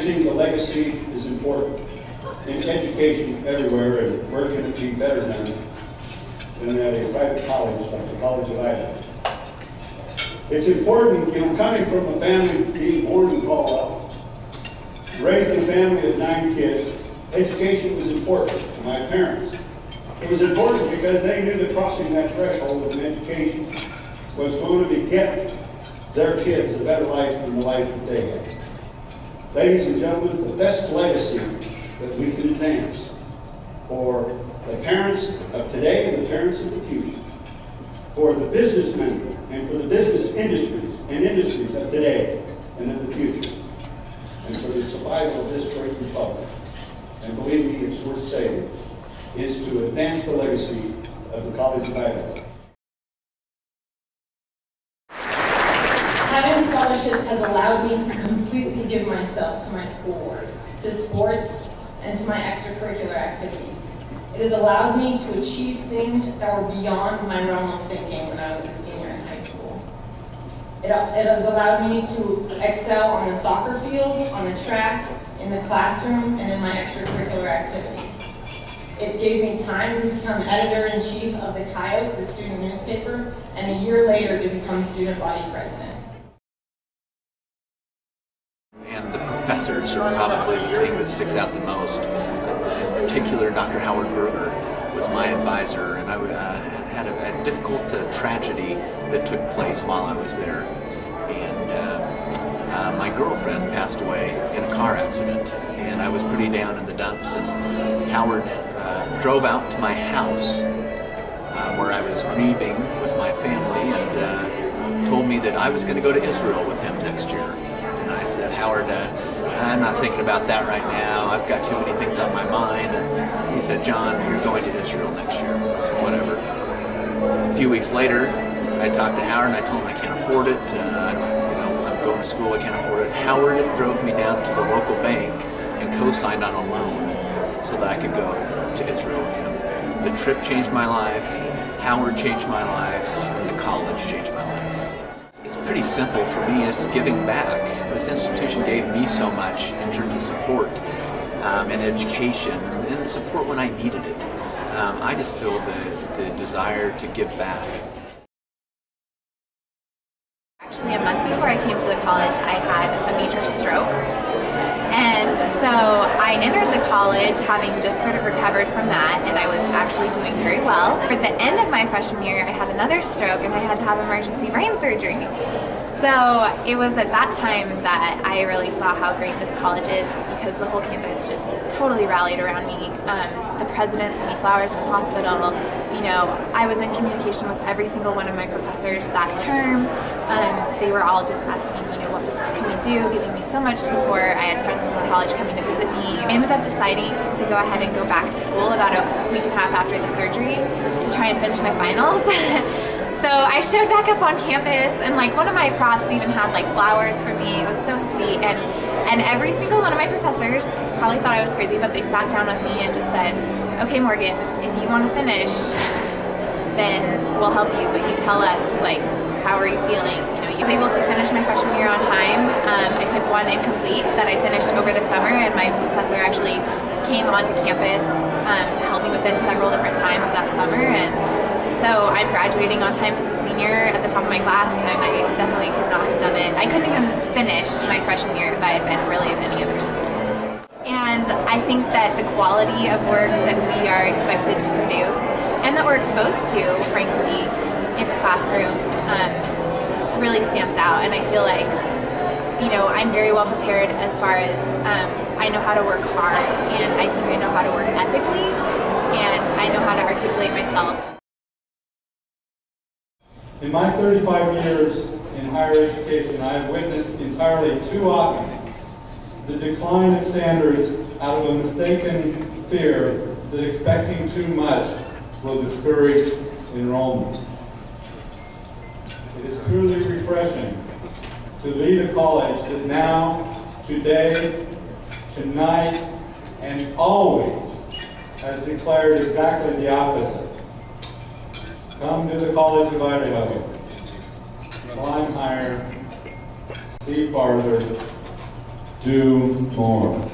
advancing the legacy is important in education everywhere, and where can it be better than at a private college like the College of Idaho. It's important, coming from a family, being born in Gala, raised in a family of 9 kids, education was important to my parents. It was important because they knew that crossing that threshold of an education was going to get their kids a better life than the life that they had. Ladies and gentlemen, the best legacy that we can advance for the parents of today and the parents of the future, for the businessmen and for the business industries of today and of the future, and for the survival of this great republic, and believe me, it's worth saving, is to advance the legacy of the College of Idaho. Having scholarships has allowed me to completely give myself to my schoolwork, to sports, and to my extracurricular activities. It has allowed me to achieve things that were beyond my realm of thinking when I was a senior in high school. It has allowed me to excel on the soccer field, on the track, in the classroom, and in my extracurricular activities. It gave me time to become editor-in-chief of the Coyote, the student newspaper, and a year later to become student body president. And the professors are probably the thing that sticks out the most. In particular, Dr. Howard Berger was my advisor, and I had a difficult tragedy that took place while I was there. And my girlfriend passed away in a car accident, and I was pretty down in the dumps. And Howard drove out to my house where I was grieving with my family, and told me that I was going to go to Israel with him next year. And I said, Howard, I'm not thinking about that right now. I've got too many things on my mind. And he said, John, you're going to Israel next year. I said, whatever. A few weeks later, I talked to Howard and I told him I can't afford it. I'm going to school, I can't afford it. Howard drove me down to the local bank and co-signed on a loan so that I could go to Israel with him. The trip changed my life, Howard changed my life, and the college changed my life. It's pretty simple for me. It's giving back. This institution gave me so much in terms of support and education, and the support when I needed it. I just feel the desire to give back. Actually, a month before I came to the college, I had a major stroke. And so I entered the college having just sort of recovered from that, and I was actually doing very well. At the end of my freshman year, I had another stroke and I had to have emergency brain surgery. So it was at that time that I really saw how great this college is, because the whole campus just totally rallied around me. The president sent me flowers in the hospital. I was in communication with every single one of my professors that term. They were all just asking, what can we do, giving me so much support. I had friends from the college coming to visit me. I ended up deciding to go ahead and go back to school about a week and a half after the surgery to try and finish my finals. So I showed back up on campus, and one of my profs even had flowers for me. It was so sweet, and every single one of my professors probably thought I was crazy, but they sat down with me and just said, okay, Morgan, if you want to finish, then we'll help you, but you tell us, how are you feeling? I was able to finish my freshman year on time. I took one incomplete that I finished over the summer, and my professor actually came onto campus to help me with this several different times that summer. And so I'm graduating on time as a senior at the top of my class, and I definitely could not have done it. I couldn't even finish my freshman year if I had been really at any other school. And I think that the quality of work that we are expected to produce and that we're exposed to, frankly, in the classroom, really stands out. And I feel like, I'm very well prepared as far as I know how to work hard, and I think I know how to work ethically, and I know how to articulate myself. In my 35 years in higher education, I have witnessed entirely too often the decline of standards out of a mistaken fear that expecting too much will discourage enrollment. It is truly refreshing to lead a college that now, today, tonight, and always has declared exactly the opposite. Come to the College of Idaho, climb higher, see farther, do more.